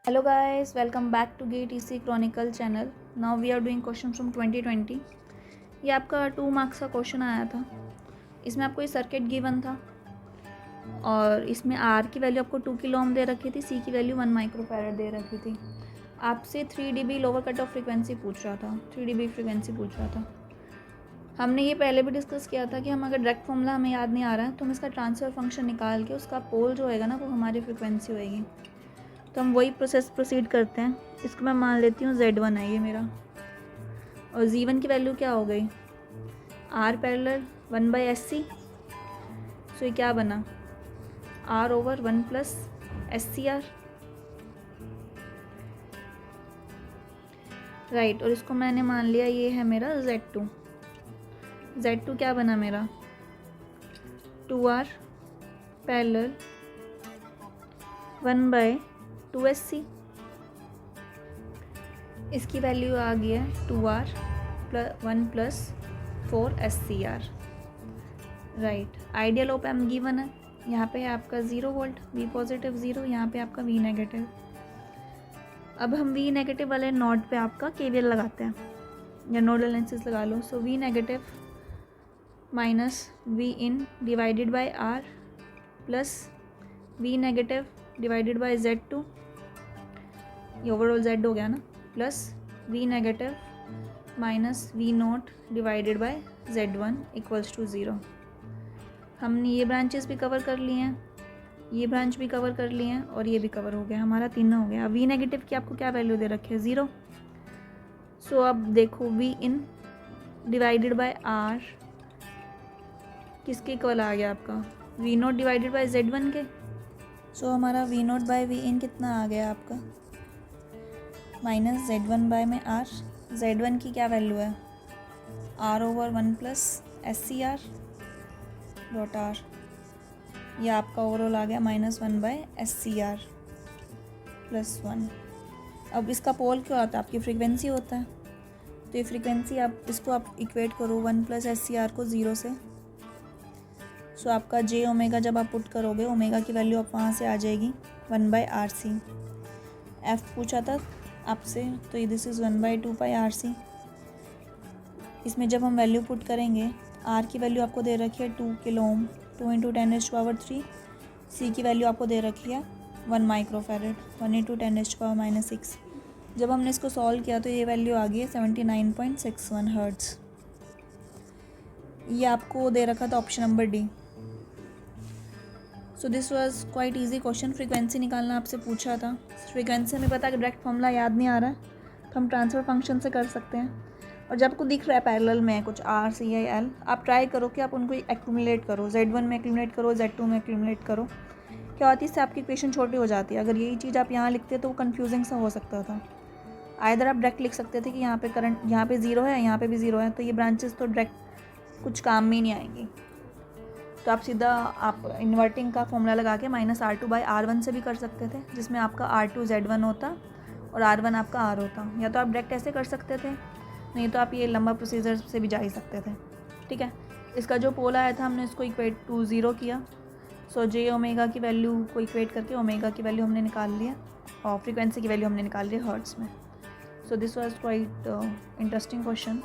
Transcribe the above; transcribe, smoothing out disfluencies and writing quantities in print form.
Hello guys, welcome back to GTC Chronicle channel. Now we are doing questions from 2020. ये आपका 2 marks का question आया था. इसमें आपको ये सर्किट गिवन था और इसमें R की वैल्यू आपको 2 किलो ओम दे रखी थी, C की वैल्यू 1 माइक्रोफैरड दे रखी थी. आपसे 3 dB lower cut off frequency पूछ रहा था, 3 dB फ्रीक्वेंसी पूछ रहा था. हमने ये पहले भी डिस्कस किया था कि हम अगर डायरेक्ट फॉर्मूला हमें याद नहीं आ रहा है तो हम इसका ट्रांसफ़र फंक्शन निकाल के उसका पोल जो होएगा ना वो हमारी फ्रीक्वेंसी होएगी. तो हम वही प्रोसीड करते हैं. इसको मैं मान लेती हूँ Z1 है ये मेरा, और Z1 की वैल्यू क्या हो गई, R पैरेलल 1/SC. सो ये क्या बना, R over 1 plus SCR, right. और इसको मैंने मान लिया ये है मेरा Z2. Z2 क्या बना मेरा, 2R पैरेलल 1/2SC. इसकी वैल्यू आ गई है 2R + 1 + 4SCR, right. Ideal op amp given है. यहाँ पे है आपका 0 वोल्ट, V पॉजिटिव 0, यहाँ पे आपका V नेगेटिव. अब हम V नेगेटिव वाले नोड पे आपका KVL लगाते हैं या नोडल एनालिसिस लगा लो. So V negative minus V in divided by R plus V negative divided by Z2, ये ओवरऑल Z हो गया ना, plus V negative minus V not divided by Z1 equals to 0. हमने ये ब्रांचेस भी cover कर लिए हैं, ये ब्रांच भी कवर कर लिए हैं और ये भी कवर हो गया, हमारा तीनों हो गया. V नेगेटिव की आपको क्या वैल्यू दे रखी है, 0. सो अब देखो V in divided by R किसके इक्वल आ गया आपका, V not divided by Z1 के. सो हमारा V नॉट बाय V इन कितना आ गया आपका, माइनस Z1 बाय में R. Z1 की क्या वैल्यू है, R over 1 plus SCR dot R. यह आपका ओवरऑल आ गया -1/SCR प्लस 1. अब इसका पोल क्या होता है, आपकी फ्रीक्वेंसी होता है. तो ये फ्रीक्वेंसी आप इसको आप इक्वेट करो 1 प्लस SCR को 0 से. सो आपका J ओमेगा जब आप पुट करोगे, ओमेगा की वैल्यू आप वहाँ से आ जाएगी 1/RC. F पूछा था आपसे, तो ये दिस इज़ 1/2πRC. इसमें जब हम वैल्यू पुट करेंगे, R की वैल्यू आपको दे रखी है 2 किलो ओम, 2 × 10⁻3. C की वैल्यू आपको दे रखी है 1 माइक्रोफैरड, 1 × 10⁻6. जब हमने इसको सॉल्व किया तो ये वैल्यू आ गई है 79.61 हर्ट्ज़. ये आपको दे रखा था option number D. So this was quite easy question. Frequency निकालना आपसे पूछा था. फ्रीक्वेंसी हमें पता है कि डायरेक्ट फॉर्मूला याद नहीं आ रहा है तो हम ट्रांसफ़र फंक्शन से कर सकते हैं. और जब आपको दिख रहा है पैरेलल में कुछ R, C या L, आप ट्राई करो कि आप उनको एक्यूमुलेट करो, Z1 में एक्यूमुलेट करो, Z2 में एक्यूमुलेट करो. क्या होती है, इससे आपकी इक्वेशन छोटी हो जाती है. अगर यही चीज़ आप यहाँ लिखते तो वो कन्फ्यूजिंग सा हो सकता था. आइदर आप डायरेक्ट लिख सकते थे कि यहाँ पे करंट, यहाँ पे 0 है, यहाँ पे भी 0 है, तो ये ब्रांचेस तो डायरेक्ट कुछ काम में ही नहीं आएंगी. तो आप सीधा आप इन्वर्टिंग का फॉर्मूला लगा के -R2/R1 से भी कर सकते थे, जिसमें आपका R2 Z1 होता और R1 आपका R होता. या तो आप डायरेक्ट ऐसे कर सकते थे, नहीं तो आप ये लंबा प्रोसीजर से भी जा ही सकते थे. ठीक है. इसका जो पोल आया था हमने इसको इक्वेट टू 0 किया. सो J ओमेगा की वैल्यू को इक्वेट करके ओमेगा की वैल्यू हमने निकाल लिया और फ्रीक्वेंसी की वैल्यू हमने निकाल ली हर्ट्ज़ में. So this was quite interesting question.